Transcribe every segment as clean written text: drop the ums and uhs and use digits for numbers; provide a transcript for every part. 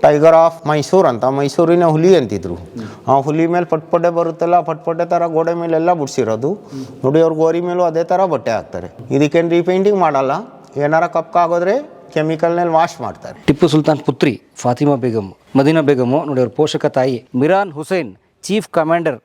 Tiger of Mysuru ಅಂತ, ಮೈಸೂರಿನ ಹುಲಿ ಅಂತಿದ್ರು. ಆ ಹುಲಿ ಮೇಲೆ ಪಟ್ಪಟೆ ಬರುತ್ತಲ್ಲ, ಪಟ್ಪಟೆ ಥರ ಗೋಡೆ ಮೇಲೆಲ್ಲ ಬಿಡಿಸಿರೋದು ನೋಡಿ. ಅವ್ರ ಗೋರಿ ಮೇಲೂ ಅದೇ ಥರ ಬಟ್ಟೆ ಹಾಕ್ತಾರೆ. ಇದಕ್ಕೇನು ರೀಪೇಂಟಿಂಗ್ ಮಾಡಲ್ಲ, ಏನಾರ ಕಪ್ಪಾಗೋದ್ರೆ ಕೆಮಿಕಲ್ನಲ್ಲಿ ವಾಶ್ ಮಾಡ್ತಾರೆ. ಟಿಪ್ಪು ಸುಲ್ತಾನ್ ಪುತ್ರಿ ಫಾತಿಮಾ ಬೇಗಂ, ಮದೀನಾ ಬೇಗಮು ನೋಡಿ ಅವ್ರ ಪೋಷಕ ತಾಯಿ. Miran Hussain chief commander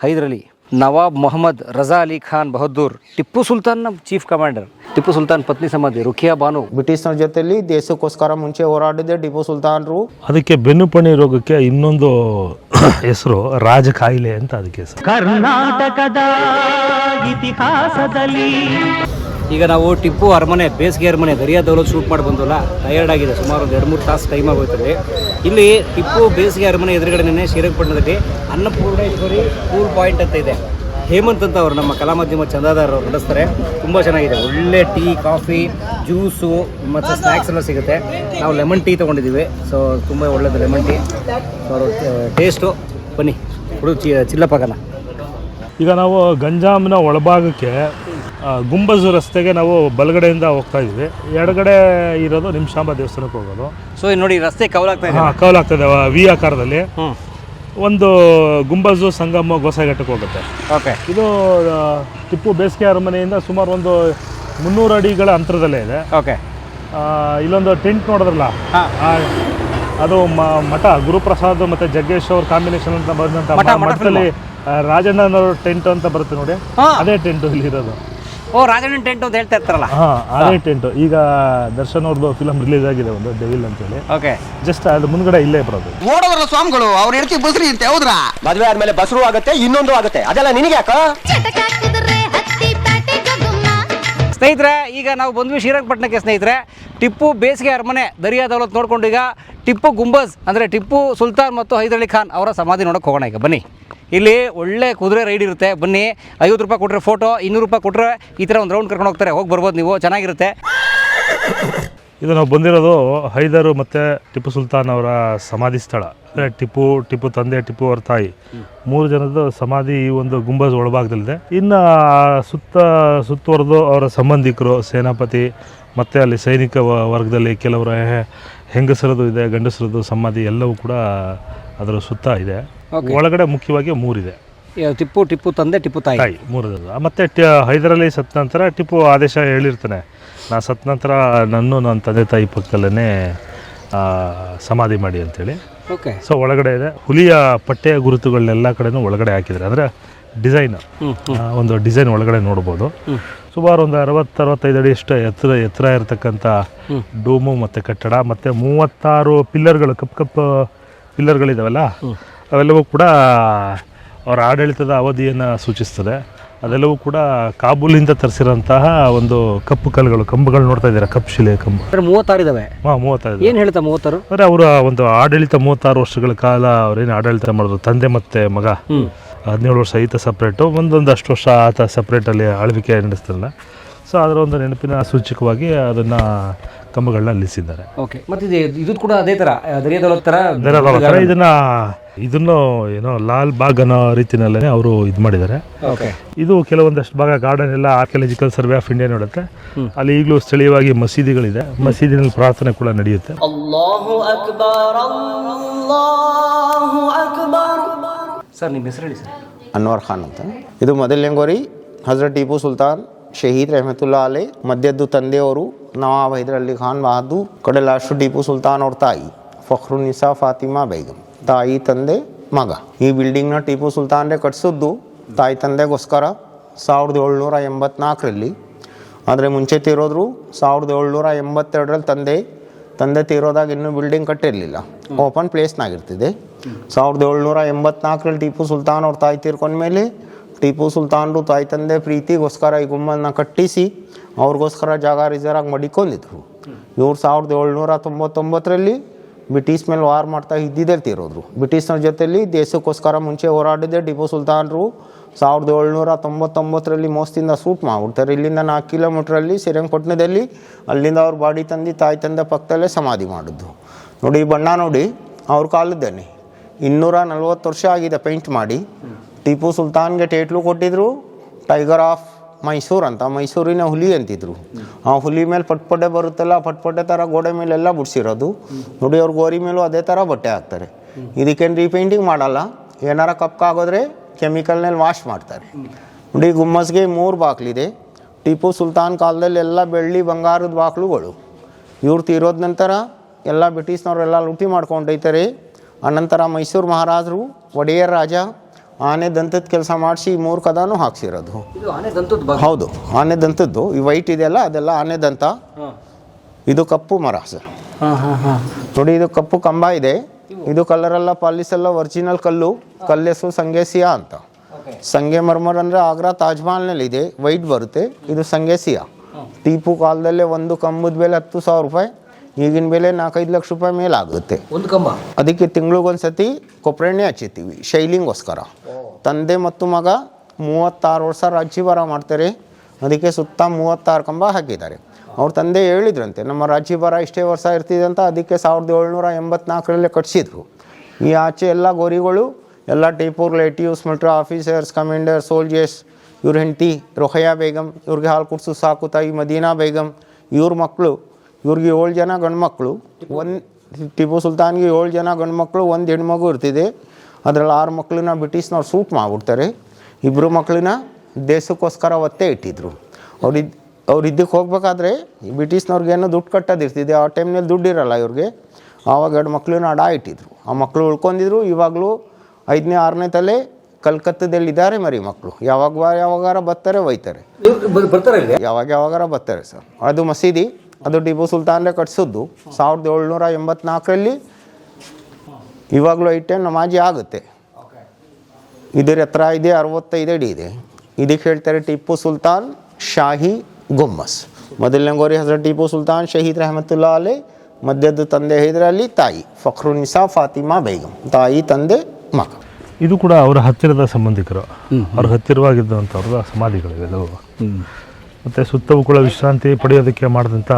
Hyder Ali. ನವಾಬ್ ಮೊಹಮ್ಮದ್ ರಜಾ ಅಲಿ ಖಾನ್ ಬಹದ್ದೂರ್ ಟಿಪ್ಪು ಸುಲ್ತಾನ್ನ ಚೀಫ್ ಕಮಾಂಡರ್. ಟಿಪ್ಪು ಸುಲ್ತಾನ್ ಪತ್ನಿ ಸಮಾಧಿ ರುಖಿಯಾ ಬಾನು. ಬ್ರಿಟಿಷ್ನರ ಜೊತೆಲಿ ದೇಶಕ್ಕೋಸ್ಕರ ಮುಂಚೆ ಹೋರಾಡಿದೆ ಟಿಪ್ಪು ಸುಲ್ತಾನ್ರು. ಅದಕ್ಕೆ ಬೆನ್ನುಪಣಿ ರೋಗಕ್ಕೆ ಇನ್ನೊಂದು ಹೆಸರು ರಾಜ ಕಾಯಿಲೆ ಅಂತ ಅದಕ್ಕೆ ಹೆಸರು. ಕರ್ನಾಟಕದ ಇತಿಹಾಸದಲ್ಲಿ ಈಗ ನಾವು ಟಿಪ್ಪು ಅರಮನೆ, ಬೇಸಿಗೆ ಅರಮನೆ ದರಿಯಾ ದೌಲತ್ ಶೂಟ್ ಮಾಡಿ ಬಂದಲ್ಲ, ಟಯರ್ಡ್ ಆಗಿದೆ. ಸುಮಾರು ಒಂದು 2-3 ತಾಸು ಟೈಮ್ ಆಗೋಯ್ತದೆ. ಇಲ್ಲಿ ಟಿಪ್ಪು ಬೇಸಿಗೆ ಅರಮನೆ ಎದುರುಗಡೆನೇ ಶ್ರೀರಂಗಪಟ್ಟಣದಲ್ಲಿ ಅನ್ನಪೂರ್ಣೇಶ್ವರಿ ಕೂಲ್ ಪಾಯಿಂಟ್ ಅಂತ ಇದೆ. ಹೇಮಂತ್ ಅಂತ ಅವರು ನಮ್ಮ ಕಲಾ ಮಾಧ್ಯಮ ಚಂದಾದಾರ ಅವರು ನಡೆಸ್ತಾರೆ. ತುಂಬ ಚೆನ್ನಾಗಿದೆ. ಒಳ್ಳೆ ಟೀ, ಕಾಫಿ, ಜ್ಯೂಸು ಮತ್ತು ಸ್ನ್ಯಾಕ್ಸ್ ಎಲ್ಲ ಸಿಗುತ್ತೆ. ನಾವು ಲೆಮನ್ ಟೀ ತೊಗೊಂಡಿದ್ದೀವಿ. ಸೊ ತುಂಬ ಒಳ್ಳೆಯದು ಲೆಮನ್ ಟೀ. ಸೊ ಅವರು ಟೇಸ್ಟು ಬನ್ನಿ ಹುಡುಗ ಚಿಲ್ಲಪ್ಪಗನ. ಈಗ ನಾವು ಗಂಜಾಮಿನ ಒಳಭಾಗಕ್ಕೆ ಗುಂಬಜ್ ರಸ್ತೆಗೆ ನಾವು ಬಲಗಡೆಯಿಂದ ಹೋಗ್ತಾ ಇದ್ವಿ. ಎಡಗಡೆ ಇರೋದು ನಿಮಿಷಾಂಬ ದೇವಸ್ಥಾನಕ್ಕೆ ಹೋಗೋದು. ಸೊ ನೋಡಿ ರಸ್ತೆ ಕವಲಾಗ್ತಾ ಇದೆ. ಕವಲಾಗ್ತದೆ ವಿ ಆಕಾರದಲ್ಲಿ. ಒಂದು ಗುಂಬಜು ಸಂಗಮ ಗೋಸಾಘಟ್ಟಕ್ಕೆ ಹೋಗುತ್ತೆ. ಓಕೆ. ಇದು ಟಿಪ್ಪು ಬೇಸಿಗೆ ಅರಮನೆಯಿಂದ ಸುಮಾರು ಒಂದು 300 ಅಡಿಗಳ ಅಂತರದಲ್ಲೇ ಇದೆ. ಓಕೆ. ಇಲ್ಲೊಂದು ಟೆಂಟ್ ನೋಡಿದ್ರಲ್ಲ, ಅದು ಮಠ ಗುರುಪ್ರಸಾದ್ ಮತ್ತು ಜಗ್ಗೇಶ್ ಅವ್ರ ಕಾಂಬಿನೇಷನ್ ಅಂತ ಬಂದಂಥ ಮಠದಲ್ಲಿ ರಾಜಣ್ಣನವ್ರ ಟೆಂಟ್ ಅಂತ ಬರುತ್ತೆ ನೋಡಿ, ಅದೇ ಟೆಂಟ್ ಇಲ್ಲಿ ಇರೋದು. ಓ, ರಾಜಣ್ಣ ಟೆಂಟ್ ಅಂತ ಹೇಳ್ತಾ ಇರ್ತಾರಲ್ಲ, ಅದೇ ಟೆಂಟ್. ಈಗ ದರ್ಶನ್ ಅವ್ರದ್ದು ಫಿಲಮ್ ರಿಲೀಸ್ ಆಗಿದೆ, ಒಂದು ಡೆವಿಲ್ ಅಂತೇಳಿ. ಓಕೆ. ಜಸ್ಟ್ ಅದು ಮುಂದ್ಗಡೆ ಇಲ್ಲೇ ಬರೋದು. ಓಡೋದ್ರ ಸ್ವಾಮಿಗಳು ಅವ್ರ ಹೆಂಡತಿ ಬಸ್ರಿ ಅಂತ ಹೌದ್ರಾ? ಮದ್ವೆ ಆದ್ಮೇಲೆ ಬಸ್ರು ಆಗುತ್ತೆ, ಇನ್ನೊಂದು ಆಗುತ್ತೆ, ಅದೆಲ್ಲ ನಿನಗೆ ಯಾಕ? ಸ್ನೇಹಿತರೆ, ಈಗ ನಾವು ಬಂದ್ವಿ ಶ್ರೀರಂಗಪಟ್ಟಣಕ್ಕೆ. ಸ್ನೇಹಿತರೆ, ಟಿಪ್ಪು ಬೇಸಿಗೆ ಅರಮನೆ ದರಿಯಾ ದೌಲತ್ ನೋಡ್ಕೊಂಡು ಈಗ ಟಿಪ್ಪು ಗುಂಬಜ್ ಅಂದರೆ ಟಿಪ್ಪು ಸುಲ್ತಾನ್ ಮತ್ತು ಹೈದರ್ ಅಲಿ ಖಾನ್ ಅವರ ಸಮಾಧಿ ನೋಡೋಕೆ ಹೋಗೋಣ. ಈಗ ಬನ್ನಿ. ಇಲ್ಲಿ ಒಳ್ಳೆ ಕುದುರೆ ರೈಡ್ ಇರುತ್ತೆ. ಬನ್ನಿ, 50 ರೂಪಾಯಿ ಕೊಟ್ಟರೆ ಫೋಟೋ, 200 ರೂಪಾಯಿ ಕೊಟ್ಟರೆ ಈ ಥರ ಒಂದು ರೌಂಡ್ ಕರ್ಕೊಂಡು ಹೋಗ್ತಾರೆ. ಹೋಗಿ ಬರ್ಬೋದು ನೀವು, ಚೆನ್ನಾಗಿರುತ್ತೆ. ಇದು ನಾವು ಬಂದಿರೋದು ಹೈದರು ಮತ್ತು ಟಿಪ್ಪು ಸುಲ್ತಾನ್ ಅವರ ಸಮಾಧಿ ಸ್ಥಳ. ಅಂದರೆ ಟಿಪ್ಪು ತಂದೆ, ಟಿಪ್ಪು ಅವರ ತಾಯಿ, 3 ಜನದ ಸಮಾಧಿ ಈ ಒಂದು ಗುಂಬಜ್ ಒಳಭಾಗದಲ್ಲಿದೆ. ಇನ್ನು ಸುತ್ತುವರೆದು ಅವರ ಸಂಬಂಧಿಕರು, ಸೇನಾಪತಿ ಮತ್ತು ಅಲ್ಲಿ ಸೈನಿಕ ವರ್ಗದಲ್ಲಿ ಕೆಲವರ ಹೆಂಗಸರದು ಇದೆ, ಗಂಡಸರದು ಸಮಾಧಿ ಎಲ್ಲವೂ ಕೂಡ ಅದರ ಸುತ್ತ ಇದೆ. ಒಳಗಡೆ ಮುಖ್ಯವಾಗಿ 3 ಇದೆ. ಟಿಪ್ಪು ತಂದೆ, ಟಿಪ್ಪು ತಾಯಿ 3. ಮತ್ತು ಹೈದರಾಲಿ ಸತ್ತ ನಂತರ ಟಿಪ್ಪು ಆದೇಶ ಹೇಳಿರ್ತಾನೆ, ನಾ ಸತ್ತ ನಂತರ ನನ್ನ ತಂದೆ ತಾಯಿ ಪಕ್ಕದಲ್ಲೇ ಸಮಾಧಿ ಮಾಡಿ ಅಂತೇಳಿ. ಓಕೆ. ಸೊ ಒಳಗಡೆ ಇದೆ. ಹುಲಿಯ ಪಟ್ಟೆಯ ಗುರುತುಗಳನ್ನೆಲ್ಲ ಕಡೆನೂ ಒಳಗಡೆ ಹಾಕಿದ್ದಾರೆ. ಅಂದರೆ ಡಿಸೈನ್, ಒಂದು ಡಿಸೈನ್ ಒಳಗಡೆ ನೋಡ್ಬೋದು. ಸುಮಾರು ಒಂದು 60-65 ಅಡಿ ಅಷ್ಟು ಎತ್ತರ ಇರತಕ್ಕಂಥ ಡೂಮು ಮತ್ತು ಕಟ್ಟಡ, ಮತ್ತು 36 ಪಿಲ್ಲರ್ಗಳು, ಕಪ್ಪು ಪಿಲ್ಲರ್ಗಳಿದಾವಲ್ಲ, ಅವೆಲ್ಲವೂ ಕೂಡ ಅವರ ಆಡಳಿತದ ಅವಧಿಯನ್ನು ಸೂಚಿಸ್ತದೆ. ಅದೆಲ್ಲವೂ ಕೂಡ ಕಾಬೂಲಿಂದ ತರಿಸಿರೋಂತಹ ಒಂದು ಕಪ್ಪು ಕಂಬುಗಳು ನೋಡ್ತಾ ಇದ್ದೀರಾ, ಕಪ್ಪು ಶಿಲೆ ಕಂಬು. 36 ಇದಾವೆ. 36. ಏನು ಹೇಳ್ತಾ 36? ಅಂದರೆ ಅವರ ಒಂದು ಆಡಳಿತ 36 ವರ್ಷಗಳ ಕಾಲ ಅವ್ರೇನು ಆಡಳಿತ ಮಾಡಿದ್ರು. ತಂದೆ ಮತ್ತು ಮಗ 17 ವರ್ಷ ಈತ ಸಪ್ರೇಟು, ಒಂದೊಂದಷ್ಟು ವರ್ಷ ಆತ ಸಪ್ರೇಟಲ್ಲಿ ಆಳ್ವಿಕೆ ನಡೆಸ್ತಾರಲ್ಲ. ಸೊ ಅದರ ಒಂದು ನೆನಪಿನ ಸೂಚಕವಾಗಿ ಅದನ್ನು ಕಂಬಗಳನ್ನ ನಿಲ್ಲಿಸಿದ್ದಾರೆ. ಓಕೆ. ಮತ್ತು ಇದು ಕೂಡ ಅದೇ ಥರ ದರಿಯಾ ದೌಲತ್ ಥರ ಇದನ್ನು ಏನೋ ಲಾಲ್ ಬಾಗ್ ಅನ್ನೋ ರೀತಿಯಲ್ಲೇ ಅವರು ಇದು ಮಾಡಿದ್ದಾರೆ. ಇದು ಕೆಲವೊಂದಷ್ಟು ಭಾಗ ಗಾರ್ಡನ್ ಎಲ್ಲ ಆರ್ಕಿಯಾಲಜಿಕಲ್ ಸರ್ವೆ ಆಫ್ ಇಂಡಿಯಾ ನೋಡುತ್ತೆ. ಅಲ್ಲಿ ಈಗಲೂ ಸ್ಥಳೀಯವಾಗಿ ಮಸೀದಿಗಳಿದೆ. ಮಸೀದಿನಲ್ಲಿ ಪ್ರಾರ್ಥನೆ ಕೂಡ ನಡೆಯುತ್ತೆ. ಸರ್, ನಿಮ್ಮ ಹೆಸರು ಹೇಳಿ ಸರ್. ಅನ್ವರ್ ಖಾನ್ ಅಂತ. ಇದು ಮೊದಲನೇಗೋರಿ ಹಜರತ್ ಟಿಪ್ಪು ಸುಲ್ತಾನ್ ಶಹೀದ್ ರೆಹಮತುಲ್ಲಾ ಅಲೈ, ಮಧ್ಯದ್ದು ತಂದೆಯವರು ನವಾಬ್ ಹೈದರ್ ಅಲಿ ಖಾನ್ ಬಹದ್ದೂರ್, ಕಡೆ ಲಾಸ್ಟ್ ಟಿಪ್ಪು ಸುಲ್ತಾನ್ ಅವ್ರ ತಾಯಿ ಫಖ್ರುನ್ನಿಸಾ ಫಾತಿಮಾ ಬೇಗಂ, ತಾಯಿ ತಂದೆ ಮಗ. ಈ ಬಿಲ್ಡಿಂಗ್ನ ಟಿಪ್ಪು ಸುಲ್ತಾನ್ರೆ ಕಟ್ಸಿದ್ದು ತಾಯಿ ತಂದೆಗೋಸ್ಕರ 1784ರಲ್ಲಿ. ಆದರೆ ಮುಂಚೆ ತೀರೋದ್ರು 1782ರಲ್ಲಿ. ತಂದೆ ತೀರೋದಾಗ ಇನ್ನೂ ಬಿಲ್ಡಿಂಗ್ ಕಟ್ಟಿರಲಿಲ್ಲ, ಓಪನ್ ಪ್ಲೇಸ್ನಾಗಿರ್ತಿದೆ. 1784ರಲ್ಲಿ ಟಿಪ್ಪು ಸುಲ್ತಾನ್ ಅವ್ರ ತಾಯಿ ತೀರ್ಕೊಂಡ್ಮೇಲೆ ಟಿಪ್ಪು ಸುಲ್ತಾನ್ರು ತಾಯಿ ತಂದೆ ಪ್ರೀತಿಗೋಸ್ಕರ ಈ ಗುಂಬನ್ನ ಕಟ್ಟಿಸಿ ಅವ್ರಿಗೋಸ್ಕರ ಜಾಗ ರಿಸರ್ವ್ ಮಡಿಕೊಂಡಿದ್ರು. ಇವ್ರು 1799ರಲ್ಲಿ ಬ್ರಿಟಿಷ್ ಮೇಲೆ ವಾರ್ ಮಾಡ್ತಾ ಇದ್ದಿದ್ದೇ ತೀರೋದ್ರು. ಬ್ರಿಟಿಷ್ನರ ಜೊತೆಲಿ ದೇಶಕ್ಕೋಸ್ಕರ ಮುಂಚೆ ಹೋರಾಡಿದೆ ಟಿಪ್ಪು ಸುಲ್ತಾನ್ರು 1799ರಲ್ಲಿ ಮೋಸ್ತಿಂದ ಶೂಟ್ ಮಾಡ್ಬಿಡ್ತಾರೆ. ಇಲ್ಲಿಂದ 4 ಕಿಲೋಮೀಟ್ರಲ್ಲಿ ಶ್ರೀರಂಗಪಟ್ಟಣದಲ್ಲಿ. ಅಲ್ಲಿಂದ ಅವ್ರ ಬಾಡಿ ತಂದು ತಾಯಿ ತಂದೆ ಪಕ್ಕದಲ್ಲೇ ಸಮಾಧಿ ಮಾಡಿದ್ದು. ನೋಡಿ, ಈ ಬಣ್ಣ ನೋಡಿ, ಅವ್ರ ಕಾಲದ್ದೇನೆ. 240 ವರ್ಷ ಆಗಿದೆ ಪೇಂಟ್ ಮಾಡಿ. ಟಿಪ್ಪು ಸುಲ್ತಾನ್ಗೆ ಟೈಟ್ಲು ಕೊಟ್ಟಿದ್ರು ಟೈಗರ್ ಆಫ್ ಮೈಸೂರು ಅಂತ, ಮೈಸೂರಿನ ಹುಲಿ ಅಂತಿದ್ರು. ಆ ಹುಲಿ ಮೇಲೆ ಪಟ್ಪಟೆ ಬರುತ್ತಲ್ಲ, ಪಟ್ಪಟೆ ಥರ ಗೋಡೆ ಮೇಲೆಲ್ಲ ಬಿಡಿಸಿರೋದು ನೋಡಿ. ಅವ್ರ ಗೋರಿ ಮೇಲೂ ಅದೇ ಥರ ಬಟ್ಟೆ ಹಾಕ್ತಾರೆ. ಇದಕ್ಕೇನು ರೀಪೇಂಟಿಂಗ್ ಮಾಡಲ್ಲ, ಏನಾರ ಕಪ್ಪಾಗೋದ್ರೆ ಕೆಮಿಕಲ್ನಲ್ಲಿ ವಾಶ್ ಮಾಡ್ತಾರೆ ನೋಡಿ. ಗುಮ್ಮಸ್ಗೆ 3 ಬಾಗಿಲಿದೆ. ಟಿಪ್ಪು ಸುಲ್ತಾನ್ ಕಾಲದಲ್ಲಿ ಎಲ್ಲ ಬೆಳ್ಳಿ ಬಂಗಾರದ ಬಾಗಿಲುಗಳು. ಇವ್ರು ತೀರೋದ ನಂತರ ಎಲ್ಲ ಬ್ರಿಟಿಷ್ನವರೆಲ್ಲ ಲೂಟಿ ಮಾಡ್ಕೊಂಡೈತಾರೆ. ಅನಂತರ ಮೈಸೂರು ಮಹಾರಾಜರು, ಒಡೆಯರ್ ರಾಜ ಆನೆ ದಂತದ ಕೆಲಸ ಮಾಡಿಸಿ 3 ಕದನೂ ಹಾಕ್ಸಿರೋದು. ಇದು ಆನೆ ದಂತದ ಭಾಗ. ಹೌದು, ಆನೆ ದಂತದ್ದು. ಈ ವೈಟ್ ಇದೆಯಲ್ಲ ಅದೆಲ್ಲ ಆನೆ ದಂತ. ಇದು ಕಪ್ಪು ಮರ ಸರ್ ನೋಡಿ. ಇದು ಕಪ್ಪು ಕಂಬ ಇದೆ. ಇದು ಕಲರೆಲ್ಲ ಪಾಲಿಸೆಲ್ಲ ಒರಿಜಿನಲ್ ಕಲ್ಲೆಸು ಸಂಗೇಸಿಯಾ ಅಂತ. ಸಂಗೆ ಮರ್ಮರ್ ಅಂದರೆ ಆಗ್ರಾ ತಾಜ್ ಮಹಲ್ನಲ್ಲಿ ಇದೆ, ವೈಟ್ ಬರುತ್ತೆ. ಇದು ಸಂಗೇಸಿಯಾ. ಟಿಪ್ಪು ಕಾಲದಲ್ಲೇ ಒಂದು ಕಂಬದ ಬೆಲೆ 10,000 ರೂಪಾಯಿ, ಈಗಿನ ಬೆಲೆ 4-5 ಲಕ್ಷ ರೂಪಾಯಿ ಮೇಲಾಗುತ್ತೆ ಒಂದು ಕಂಬ. ಅದಕ್ಕೆ ತಿಂಗಳಿಗೊಂದ್ಸತಿ ಕೊಪ್ಪರೆಣ್ಣೆ ಹಚ್ಚಿರ್ತೀವಿ ಶೈಲಿಂಗೋಸ್ಕರ. ತಂದೆ ಮತ್ತು ಮಗ 36 ವರ್ಷ ರಾಜ್ಯಭಾರ ಮಾಡ್ತಾರೆ. ಅದಕ್ಕೆ ಸುತ್ತ 36 ಕಂಬ ಹಾಕಿದ್ದಾರೆ. ಅವ್ರ ತಂದೆ ಹೇಳಿದ್ರಂತೆ, ನಮ್ಮ ರಾಜ್ಯಭಾರ ಇಷ್ಟೇ ವರ್ಷ ಇರ್ತಿದೆ ಅಂತ. ಅದಕ್ಕೆ 1784 ಕಟ್ಸಿದ್ರು. ಈ ಆಚೆ ಎಲ್ಲ ಗೋರಿಗಳು ಎಲ್ಲ Tipu relatives, military officers, commander, soldiers, ಇವ್ರ ಹೆಂಡತಿ ರೊಹಯ್ಯ ಬೇಗಮ್, ಇವ್ರಿಗೆ ಹಾಲು ಕುಡಿಸು ಸಾಕು ತಾಯಿ ಮದೀನಾ ಬೇಗಮ್, ಇವ್ರ ಮಕ್ಕಳು. ಇವ್ರಿಗೆ 7 ಜನ ಗಂಡು ಮಕ್ಕಳು. ಟಿಪ್ಪು ಸುಲ್ತಾನ್ಗೆ 7 ಜನ ಗಂಡು ಮಕ್ಕಳು, 1 ಹೆಣ್ಮಗು ಇರ್ತಿದೆ. ಅದರಲ್ಲಿ 6 ಮಕ್ಕಳನ್ನ ಬ್ರಿಟಿಷ್ನವ್ರು ಸೂಟ್ ಮಾಡಿಬಿಡ್ತಾರೆ. 2 ಮಕ್ಕಳನ್ನ ದೇಶಕ್ಕೋಸ್ಕರ ಒತ್ತೆ ಇಟ್ಟಿದ್ರು. ಅವ್ರು ಇದಕ್ಕೆ ಹೋಗ್ಬೇಕಾದ್ರೆ ಬ್ರಿಟಿಷ್ನವ್ರಿಗೇನೋ ದುಡ್ಡು ಕಟ್ಟೋದಿರ್ತಿದೆ. ಆ ಟೈಮ್ನಲ್ಲಿ ದುಡ್ಡು ಇರಲ್ಲ ಇವ್ರಿಗೆ. ಆವಾಗ 2 ಮಕ್ಕಳನ್ನ ಅಡ ಇಟ್ಟಿದ್ರು. ಆ ಮಕ್ಕಳು ಉಳ್ಕೊಂಡಿದ್ರು. ಇವಾಗಲೂ 5ನೇ 6ನೇ ತಲೆ ಕಲ್ಕತ್ತದಲ್ಲಿದ್ದಾರೆ ಮರಿ ಮಕ್ಕಳು. ಯಾವಾಗಾರ ಬರ್ತಾರೆ, ಒಯ್ತಾರೆ. ಬರ್ತಾರೆ ಇಲ್ಲಿ ಯಾವಾಗಾರ ಬರ್ತಾರೆ ಸರ್. ಅದು ಮಸೀದಿ, ಅದು ಟಿಪ್ಪು ಸುಲ್ತಾನ್ರೇ ಕಟ್ಸಿದ್ದು 1784. ಇವಾಗಲೂ 8 ಟೈಮ್ ನಮಾಜಿ ಆಗುತ್ತೆ. ಇದರ ಎತ್ತರ ಇದೆ 65 ಅಡಿ ಇದೆ. ಇದಕ್ಕೆ ಹೇಳ್ತಾರೆ ಟಿಪ್ಪು ಸುಲ್ತಾನ್ ಶಾಹಿ ಗುಮ್ಮಸ್. ಮೊದಲನೇ ಗೋರಿ ಹಜರತ್ ಟಿಪ್ಪು ಸುಲ್ತಾನ್ ಶಹೀದ್ ರಹಮತುಲ್ಲಾ ಅಲೈ, ಮಧ್ಯದ ತಂದೆ ಹೈದರ್ ಅಲಿ, ತಾಯಿ ಫಖ್ರುನ್ನಿಸಾ ಫಾತಿಮಾ ಬೇಗಂ, ತಾಯಿ ತಂದೆ ಮಗ. ಇದು ಕೂಡ ಅವರ ಹತ್ತಿರದ ಸಂಬಂಧಿಕರು, ಅವ್ರ ಹತ್ತಿರವಾಗಿದ್ದಂಥವ್ರ ಸಮಾಧಿಗಳಿವೆಲ್ಲವೂ. ಮತ್ತು ಸುತ್ತವೂ ಕೂಡ ವಿಶ್ರಾಂತಿ ಪಡೆಯೋದಕ್ಕೆ ಮಾಡಿದಂಥ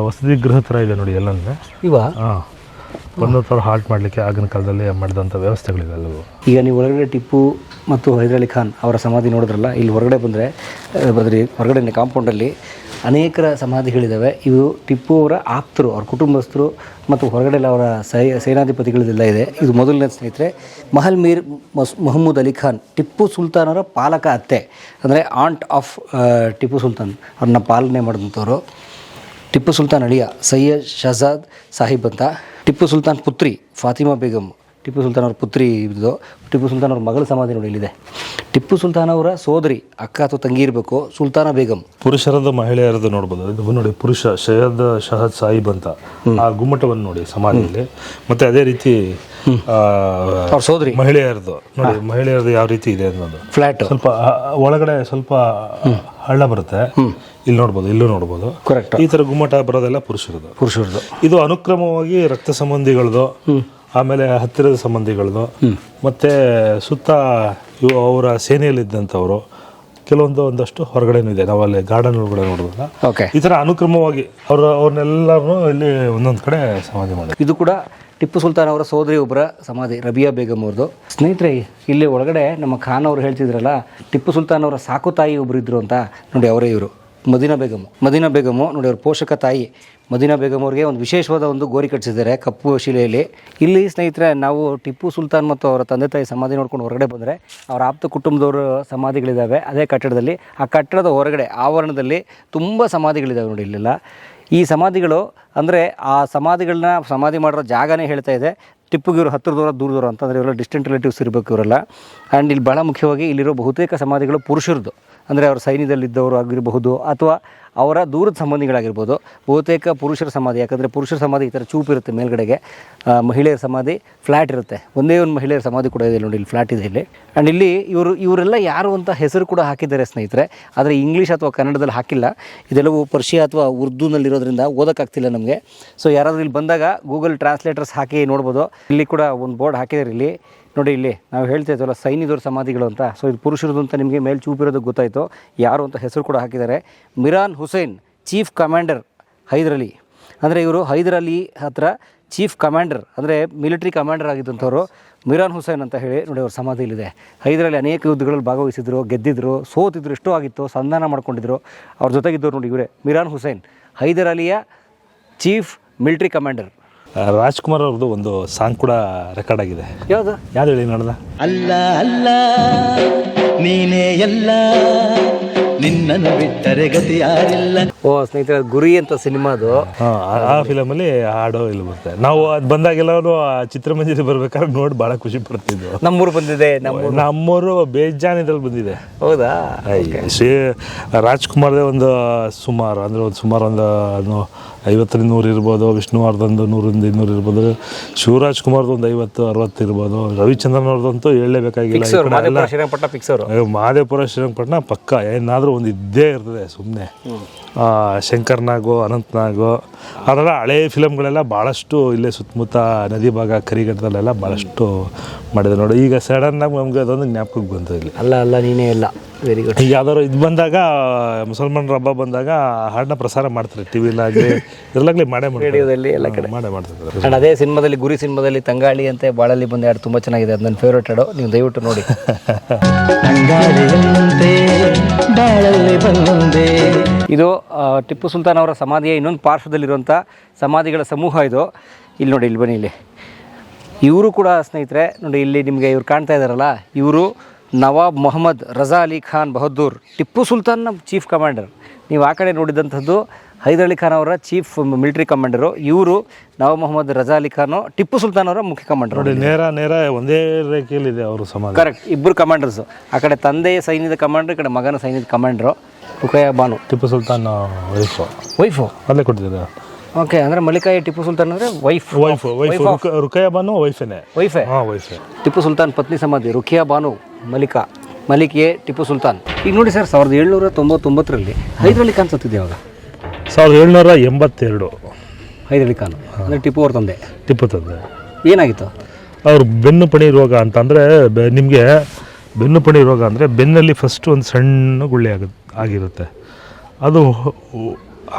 ವಸತಿ ಗೃಹ ಥರ ಇದೆ ನೋಡಿ ಎಲ್ಲಂದರೆ. ಹಾಂ, ಬಂದವ್ರು ಹಾಲ್ಟ್ ಮಾಡಲಿಕ್ಕೆ ಆಗಿನ ಕಾಲದಲ್ಲಿ ಮಾಡಿದಂಥ ವ್ಯವಸ್ಥೆಗಳಿವೆಲ್ಲವೂ. ಈಗ ನೀವು ಒಳಗಡೆ ಟಿಪ್ಪು ಮತ್ತು ಹೈದರ್ ಅಲಿ ಖಾನ್ ಅವರ ಸಮಾಧಿ ನೋಡಿದ್ರಲ್ಲ, ಇಲ್ಲಿ ಹೊರಗಡೆ ಬಂದರೆ ಹೊರಗಡೆ ಕಾಂಪೌಂಡಲ್ಲಿ ಅನೇಕರ ಸಮಾಧಿಗಳಿದ್ದಾವೆ. ಇವು ಟಿಪ್ಪು ಅವರ ಆಪ್ತರು, ಅವ್ರ ಕುಟುಂಬಸ್ಥರು ಮತ್ತು ಹೊರಗಡೆ ಅವರ ಸೇನಾಧಿಪತಿಗಳದೆಲ್ಲ ಇದೆ. ಇದು ಮೊದಲನೇ ಸ್ನೇಹಿತರೆ ಮಹಲ್ ಮೀರ್ ಮೊಹಮ್ಮದ್ ಅಲಿ ಖಾನ್, ಟಿಪ್ಪು ಸುಲ್ತಾನರ ಪಾಲಕ ಅತ್ತೆ, ಅಂದರೆ ಆಂಟ್ ಆಫ್ ಟಿಪ್ಪು ಸುಲ್ತಾನ್. ಅವ್ರನ್ನ ಪಾಲನೆ ಮಾಡಿದಂಥವ್ರು. ಟಿಪ್ಪು ಸುಲ್ತಾನ್ ಅಳಿಯ ಸೈಯದ್ ಶಹಜಾದ್ ಸಾಹಿಬ್ ಅಂತ. ಟಿಪ್ಪು ಸುಲ್ತಾನ್ ಪುತ್ರಿ ಫಾತಿಮಾ ಬೇಗಮ್, ಟಿಪ್ಪು ಸುಲ್ತಾನ್ ಅವ್ರ ಪುತ್ರಿ ಇದು. ಟಿಪ್ಪು ಸುಲ್ತಾನ್ ಅವ್ರ ಮಗಳ ಸಮಾಧಿ ನೋಡಿ ಇಲ್ಲಿದೆ. ಟಿಪ್ಪು ಸುಲ್ತಾನ್ ಅವರ ಸೋದರಿ, ಅಕ್ಕ ಅಥವಾ ತಂಗಿ ಇರಬೇಕು, ಸುಲ್ತಾನ ಬೇಗಂ. ಪುರುಷರದ್ದು ಮಹಿಳೆಯರದ್ದು ನೋಡ್ಬೋದು. ಇದು ನೋಡಿ ಪುರುಷ ಸೈಯದ್ ಶಹದ್ ಸಾಹಿಬ್ ಅಂತ ಆ ಗುಮ್ಮಟವನ್ನು ನೋಡಿ ಸಮಾಧಿಯಲ್ಲಿ. ಮತ್ತೆ ಅದೇ ರೀತಿ ಅವ್ರ ಸೋದರಿ ಮಹಿಳೆಯರದ್ದು ನೋಡಿ, ಮಹಿಳೆಯರದ್ದು ಯಾವ ರೀತಿ ಇದೆ ಅನ್ನೋದು. ಫ್ಲಾಟ್ ಸ್ವಲ್ಪ ಒಳಗಡೆ ಸ್ವಲ್ಪ ಹಳ್ಳ ಬರುತ್ತೆ. ಇಲ್ಲಿ ನೋಡ್ಬೋದು, ಇಲ್ಲೂ ನೋಡ್ಬೋದು. ಕರೆಕ್ಟ್. ಈ ಥರ ಗುಮ್ಮಟ ಬರೋದೆಲ್ಲ ಪುರುಷರದ್ದು. ಇದು ಅನುಕ್ರಮವಾಗಿ ರಕ್ತ ಸಂಬಂಧಿಗಳದು, ಆಮೇಲೆ ಹತ್ತಿರದ ಸಂಬಂಧಿಗಳದು, ಮತ್ತೆ ಸುತ್ತ ಅವರ ಸೇನೆಯಲ್ಲಿದ್ದಂಥವರು ಒಂದಷ್ಟು ಹೊರಗಡೆನೂ ಇದೆ. ನಾವಲ್ಲಿ ಗಾರ್ಡನ್ ಒಳಗಡೆ ನೋಡಿದಾಗ ಈ ಥರ ಅನುಕ್ರಮವಾಗಿ ಅವ್ರನ್ನೆಲ್ಲರೂ ಇಲ್ಲಿ ಒಂದೊಂದು ಕಡೆ ಸಮಾಧಿ ಮಾಡಿದ್ರು. ಇದು ಕೂಡ ಟಿಪ್ಪು ಸುಲ್ತಾನ್ ಅವರ ಸೋದರಿ ಒಬ್ಬರ ಸಮಾಧಿ, ರಬಿಯಾ ಬೇಗಮ್ ಅವ್ರದ್ದು. ಸ್ನೇಹಿತರೆ, ಇಲ್ಲಿ ಒಳಗಡೆ ನಮ್ಮ ಖಾನ್ ಅವರು ಹೇಳ್ತಿದ್ರಲ್ಲ, ಟಿಪ್ಪು ಸುಲ್ತಾನ್ ಅವರ ಸಾಕು ತಾಯಿ ಒಬ್ಬರು ಇದ್ರು ಅಂತ ನೋಡಿ, ಅವರೇ ಇವರು ಮದೀನಾ ಬೇಗಮು ನೋಡಿ. ಅವ್ರ ಪೋಷಕ ತಾಯಿ ಮದೀನಾ ಬೇಗಮ್ ಅವ್ರಿಗೆ ಒಂದು ವಿಶೇಷವಾದ ಒಂದು ಗೋರಿ ಕಟ್ಟಿಸಿದ್ದಾರೆ ಕಪ್ಪು ಶಿಲೆಯಲ್ಲಿ. ಇಲ್ಲಿ ಸ್ನೇಹಿತರೆ, ನಾವು ಟಿಪ್ಪು ಸುಲ್ತಾನ್ ಮತ್ತು ಅವರ ತಂದೆ ತಾಯಿ ಸಮಾಧಿ ನೋಡ್ಕೊಂಡು ಹೊರಗಡೆ ಬಂದರೆ ಅವರ ಆಪ್ತ ಕುಟುಂಬದವರ ಸಮಾಧಿಗಳಿದ್ದಾವೆ ಅದೇ ಕಟ್ಟಡದಲ್ಲಿ. ಆ ಕಟ್ಟಡದ ಹೊರಗಡೆ ಆವರಣದಲ್ಲಿ ತುಂಬ ಸಮಾಧಿಗಳಿದ್ದಾವೆ ನೋಡಿ ಇಲ್ಲೆಲ್ಲ. ಈ ಸಮಾಧಿಗಳು ಅಂದರೆ ಆ ಸಮಾಧಿಗಳನ್ನ ಸಮಾಧಿ ಮಾಡಿರೋ ಜಾಗನೇ ಹೇಳ್ತಾ ಇದೆ. ಟಿಪ್ಪುಗೆ ಇವರು ಹತ್ತಿರದವರ ದೂರದವರು ಅಂತಂದರೆ ಇವರೆಲ್ಲ ಡಿಸ್ಟೆಂಟ್ ರಿಲೇಟಿವ್ಸ್ ಇರಬೇಕು ಇವರೆಲ್ಲ. ಆ್ಯಂಡ್ ಇಲ್ಲಿ ಭಾಳ ಮುಖ್ಯವಾಗಿ ಇಲ್ಲಿರೋ ಬಹುತೇಕ ಸಮಾಧಿಗಳು ಪುರುಷರದ್ದು, ಅಂದರೆ ಅವರ ಸೈನ್ಯದಲ್ಲಿದ್ದವರು ಆಗಿರಬಹುದು ಅಥವಾ ಅವರ ದೂರದ ಸಂಬಂಧಿಗಳಾಗಿರ್ಬೋದು. ಬಹುತೇಕ ಪುರುಷರ ಸಮಾಧಿ, ಯಾಕಂದರೆ ಪುರುಷರ ಸಮಾಧಿ ಈ ಥರ ಚೂಪ್ ಇರುತ್ತೆ ಮೇಲ್ಗಡೆಗೆ. ಮಹಿಳೆಯರ ಸಮಾಧಿ ಫ್ಲ್ಯಾಟ್ ಇರುತ್ತೆ. ಒಂದೇ ಒಂದು ಮಹಿಳೆಯರ ಸಮಾಧಿ ಕೂಡ ಇದೆ ನೋಡಿ, ಇಲ್ಲಿ ಫ್ಲ್ಯಾಟ್ ಇದೆ ಇಲ್ಲಿ. ಆ್ಯಂಡ್ ಇಲ್ಲಿ ಇವರೆಲ್ಲ ಯಾರು ಅಂತ ಹೆಸರು ಕೂಡ ಹಾಕಿದ್ದಾರೆ ಸ್ನೇಹಿತರೆ, ಆದರೆ ಇಂಗ್ಲೀಷ್ ಅಥವಾ ಕನ್ನಡದಲ್ಲಿ ಹಾಕಿಲ್ಲ. ಇದೆಲ್ಲವೂ ಪರ್ಷಿಯಾ ಅಥವಾ ಉರ್ದುನಲ್ಲಿರೋದ್ರಿಂದ ಓದೋಕ್ಕಾಗ್ತಿಲ್ಲ ನಮಗೆ. ಸೊ ಯಾರಾದರೂ ಇಲ್ಲಿ ಬಂದಾಗ ಗೂಗಲ್ ಟ್ರಾನ್ಸ್ಲೇಟರ್ಸ್ ಹಾಕಿ ನೋಡ್ಬೋದು. ಇಲ್ಲಿ ಕೂಡ ಒಂದು ಬೋರ್ಡ್ ಹಾಕಿದ್ದಾರೆ ಇಲ್ಲಿ ನೋಡಿ. ಇಲ್ಲಿ ನಾವು ಹೇಳ್ತಾ ಇದ್ದೀವಲ್ಲ ಸೈನಿಕರ ಸಮಾಧಿಗಳು ಅಂತ. ಸೊ ಇದು ಪುರುಷರದು ಅಂತ ನಿಮಗೆ ಮೇಲೆ ಚೂಪಿರೋದಕ್ಕೆ ಗೊತ್ತಾಯಿತು. ಯಾರು ಅಂತ ಹೆಸರು ಕೂಡ ಹಾಕಿದ್ದಾರೆ. Miran Hussain, chief commander Hyder Ali. ಅಂದರೆ ಇವರು ಹೈದರ್ ಅಲಿ ಹತ್ರ ಚೀಫ್ ಕಮಾಂಡರ್ ಅಂದರೆ ಮಿಲಿಟರಿ ಕಮಾಂಡರ್ ಆಗಿದ್ದಂಥವ್ರು ಮಿರಾನ್ ಹುಸೇನ್ ಅಂತ ಹೇಳಿ ನೋಡಿ ಅವ್ರ ಸಮಾಧಿ ಇಲ್ಲಿದೆ. ಹೈದರಲ್ಲಿ ಅನೇಕ ಯುದ್ಧಗಳಲ್ಲಿ ಭಾಗವಹಿಸಿದ್ರು, ಗೆದ್ದಿದ್ರು, ಸೋತಿದ್ರು, ಎಷ್ಟೋ ಆಗಿತ್ತು, ಸಂಧಾನ ಮಾಡ್ಕೊಂಡಿದ್ರು. ಅವ್ರ ಜೊತೆಗಿದ್ದವ್ರು ನೋಡಿ ಇವರೇ ಮಿರಾನ್ ಹುಸೇನ್, ಹೈದರ್ ಅಲಿಯ ಚೀಫ್ ಮಿಲಿಟರಿ ಕಮಾಂಡರ್. ರಾಜ್ಕುಮಾರ್ ಅವ್ರದ್ದು ಒಂದು ಸಾಂಗ್ ಕೂಡ ರೆಕಾರ್ಡ್ ಆಗಿದೆ. ಯಾವುದು ಹೇಳಿ ನೋಡ್ದ? ಅಲ್ಲ ಅಲ್ಲ ನೀನೇ ಎಲ್ಲ, ನಿನ್ನನ್ನು ಬಿಟ್ಟರೆ ಗತಿ ಯಾರಿಲ್ಲ. ಓ ಸ್ನೇಹಿತರೆ, ಗುರಿ ಅಂತ ಸಿನಿಮಾದು ಆ ಫಿಲಮಲ್ಲಿ ಹಾಡೋ ಇಲ್ಲಿ ಬರುತ್ತೆ. ನಾವು ಅದು ಬಂದಾಗೆಲ್ಲ ಚಿತ್ರಮಂಜರಿ ಬರ್ಬೇಕಾದ್ರೆ ನೋಡಿ ಭಾಳ ಖುಷಿ ಪಡ್ತಿದ್ವು. ನಮ್ಮೂರು ಬಂದಿದೆ, ನಮ್ಮೂರು ಬೇಜಾನ್ ಇದ್ರಲ್ಲಿ ಬಂದಿದೆ. ಹೌದಾ? ರಾಜ್ಕುಮಾರ್ದೇ ಒಂದು ಸುಮಾರು ಒಂದು 50-100 ಇರ್ಬೋದು, ವಿಷ್ಣುವರ್ಧನ್ದು 100-200 ಇರ್ಬೋದು, ಶಿವರಾಜ್ ಕುಮಾರ್ದು ಒಂದು 50-60 ಇರ್ಬೋದು, ರವಿಚಂದ್ರನ್ ಅವ್ರದ್ದಂತೂ ಹೇಳಲೇಬೇಕಾಗಿಲ್ಲ. ಮಹದೇವಪುರ ಶ್ರೀರಂಗಪಟ್ಟಣ ಪಕ್ಕ ಏನಾದರೂ ಒಂದು ಇದ್ದೇ ಇರ್ತದೆ. ಸುಮ್ಮನೆ ಶಂಕರ್ನಾಗು, ಅನಂತ್ನಾಗು, ಅದೆಲ್ಲ ಹಳೇ ಫಿಲಮ್ಗಳೆಲ್ಲ ಭಾಳಷ್ಟು ಇಲ್ಲೇ ಸುತ್ತಮುತ್ತ ನದಿ ಭಾಗ ಕರಿಘಟ್ಟದಲ್ಲೆಲ್ಲ ಭಾಳಷ್ಟು ಮಾಡಿದೆ ನೋಡಿ. ಈಗ ಸಡನ್ನಾಗಿ ನಮಗೆ ಅದೊಂದು ಜ್ಞಾಪಕಕ್ಕೆ ಬಂತು ಇಲ್ಲಿ. ಅಲ್ಲ ನೀನೇ ಎಲ್ಲ. Very good. ಈಗ ಯಾವ್ದಾದ್ರು ಇದು ಬಂದಾಗ, ಮುಸಲ್ಮಾನರ ಹಬ್ಬ ಬಂದಾಗ ಹಾಡನ್ನ ಪ್ರಸಾರ ಮಾಡ್ತಾರೆ, ಟಿವಿಲಾಗಲಿ ಇರಲಾಗಲಿ ರೇಡಿಯೋದಲ್ಲಿ ಎಲ್ಲ ಕಡೆ ಮಾಡ್ತಿದ್ದಾರೆ. ಆ್ಯಂಡ್ ಅದೇ ಸಿನಿಮಾದಲ್ಲಿ, ಗುರಿ ಸಿನಿಮಾದಲ್ಲಿ ತಂಗಾಳಿ ಅಂತೆ ಬಾಳಲ್ಲಿ ಬಂದ ಹಾಡು ತುಂಬ ಚೆನ್ನಾಗಿದೆ. ಅದು ನನ್ನ ಫೇವ್ರೇಟ್ ಹಾಡು, ನೀವು ದಯವಿಟ್ಟು ನೋಡಿ. ಇದು ಟಿಪ್ಪು ಸುಲ್ತಾನ್ ಅವರ ಸಮಾಧಿಯ ಇನ್ನೊಂದು ಪಾರ್ಶ್ವದಲ್ಲಿರುವಂಥ ಸಮಾಧಿಗಳ ಸಮೂಹ ಇದು. ಇಲ್ಲಿ ನೋಡಿ, ಇಲ್ಲಿ ಬನ್ನಿ. ಇಲ್ಲಿ ಇವರು ಕೂಡ ಸ್ನೇಹಿತರೆ ನೋಡಿ, ಇಲ್ಲಿ ನಿಮಗೆ ಇವ್ರು ಕಾಣ್ತಾ ಇದ್ದಾರಲ್ಲ, ಇವರು ನವಾಬ್ ಮೊಹಮ್ಮದ್ ರಜಾ ಅಲಿ ಖಾನ್ ಬಹದ್ದೂರ್, ಟಿಪ್ಪು ಸುಲ್ತಾನ್ನ ಚೀಫ್ ಕಮಾಂಡರ್. ನೀವು ಆ ಕಡೆ ನೋಡಿದಂಥದ್ದು ಹೈದರ್ ಅಲಿ ಖಾನ್ ಅವರ ಚೀಫ್ ಮಿಲಿಟರಿ ಕಮಾಂಡರು. ಇವರು ನವಾಬ್ ಮೊಹಮ್ಮದ್ ರಜಾ ಅಲಿ ಖಾನ್, ಟಿಪ್ಪು ಸುಲ್ತಾನ್ ಅವರ ಮುಖ್ಯ ಕಮಾಂಡರ್. ನೋಡಿ, ನೇರ ಒಂದೇ ರೇಖೆಯಲ್ಲಿದೆ ಅವರು ಸಮಾಧಿ. ಕರೆಕ್ಟ್, ಇಬ್ಬರು ಕಮಾಂಡರ್ಸು. ಆ ಕಡೆ ತಂದೆಯ ಸೈನ್ಯದ ಕಮಾಂಡರ್, ಈ ಕಡೆ ಮಗನ ಸೈನ್ಯದ ಕಮಾಂಡರು. ರುಖಯಾ ಬಾನು ಟಿಪ್ಪು ಸುಲ್ತಾನ್ ವೈಫು ಅಲ್ಲೇ ಕೊಟ್ಟಿದ್ದಾರೆ. ಓಕೆ, ಅಂದರೆ ಮಲಿಕಾಯಿ ಟಿಪ್ಪು ಸುಲ್ತಾನ್ ಅಂದರೆ ವೈಫ್. ರುಖಯಾ ಬಾನು ವೈಫೇ. ಟಿಪ್ಪು ಸುಲ್ತಾನ್ ಪತ್ನಿ ಸಮಾಧಿ ರುಖಿಯಾ ಬಾನು ಮಲಿಕಿಯೇ ಟಿಪ್ಪು ಸುಲ್ತಾನ್. ಈಗ ನೋಡಿ ಸರ್, 1799ರಲ್ಲಿ ಹೈದರ್ ಅಲಿ ಖಾನ್ ಸತ್ತಿದೆ. ಯಾವಾಗ? 1782. ಹೈದರ್ ಅಲಿ ಖಾನ್ ಅಂದರೆ ಟಿಪ್ಪು ಅವ್ರ ತಂದೆ. ಏನಾಗಿತ್ತು? ಅವ್ರು ಬೆನ್ನುಪಣಿ ರೋಗ ಅಂತಂದರೆ, ನಿಮಗೆ ಬೆನ್ನುಪಣಿ ರೋಗ ಅಂದರೆ ಬೆನ್ನಲ್ಲಿ ಫಸ್ಟ್ ಒಂದು ಸಣ್ಣ ಗುಳ್ಳೆ ಆಗಿರುತ್ತೆ. ಅದು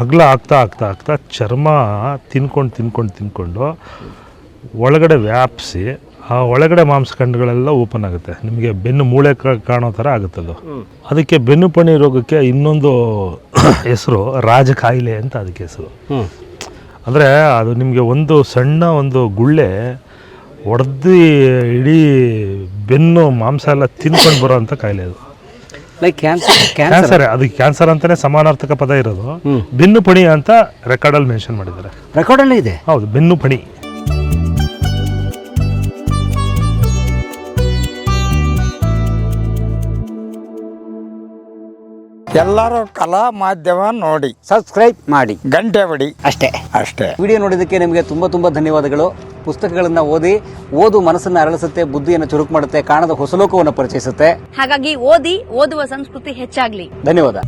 ಅಗಲ ಆಗ್ತಾ ಚರ್ಮ ತಿನ್ಕೊಂಡು ಒಳಗಡೆ ವ್ಯಾಪಿಸಿ ಆ ಒಳಗಡೆ ಮಾಂಸಖಂಡಗಳೆಲ್ಲ ಓಪನ್ ಆಗುತ್ತೆ. ನಿಮಗೆ ಬೆನ್ನು ಮೂಳೆ ಕಾಣೋ ಥರ ಆಗುತ್ತದು. ಅದಕ್ಕೆ ಬೆನ್ನುಪಣಿ ರೋಗಕ್ಕೆ ಇನ್ನೊಂದು ಹೆಸರು ರಾಜ ಕಾಯಿಲೆ ಅಂತ ಅದಕ್ಕೆ ಹೆಸರು. ಅಂದರೆ ಅದು ನಿಮಗೆ ಒಂದು ಸಣ್ಣ ಒಂದು ಗುಳ್ಳೆ ಹೊಡೆದು ಇಡೀ ಬೆನ್ನು ಮಾಂಸ ಎಲ್ಲ ತಿನ್ಕೊಂಡು ಬರೋ ಅಂಥ ಕಾಯಿಲೆ ಅದು. Like cancer. ಅದಕ್ಕೆ ಕ್ಯಾನ್ಸರ್ ಅಂತಾನೆ ಸಮಾನಾರ್ಥಕ ಪದ ಇರೋದು. ಬೆನ್ನುಪಣಿ ಅಂತ ರೆಕಾರ್ಡಲ್ಲಿ ಮೆನ್ಷನ್ ಮಾಡಿದ್ದಾರೆ. ರೆಕಾರ್ಡಲ್ಲಿ ಇದೆ. ಹೌದು, ಬೆನ್ನುಪಣಿ. ಎಲ್ಲರೂ ಕಲಾ ಮಾಧ್ಯಮ ನೋಡಿ, ಸಬ್ಸ್ಕ್ರೈಬ್ ಮಾಡಿ, ಗಂಟೆ ಹೊಡಿ. ಅಷ್ಟೇ. ವಿಡಿಯೋ ನೋಡಿದ್ದಕ್ಕೆ ನಿಮಗೆ ತುಂಬ ಧನ್ಯವಾದಗಳು. ಪುಸ್ತಕಗಳನ್ನು ಓದು ಮನಸ್ಸನ್ನು ಅರಳಿಸುತ್ತೆ, ಬುದ್ಧಿಯನ್ನು ಚುರುಕು ಮಾಡುತ್ತೆ, ಕಾಣದ ಹೊಸಲೋಕವನ್ನು ಪರಿಚಯಿಸುತ್ತೆ. ಹಾಗಾಗಿ ಓದುವ ಸಂಸ್ಕೃತಿ ಹೆಚ್ಚಾಗ್ಲಿ. ಧನ್ಯವಾದ.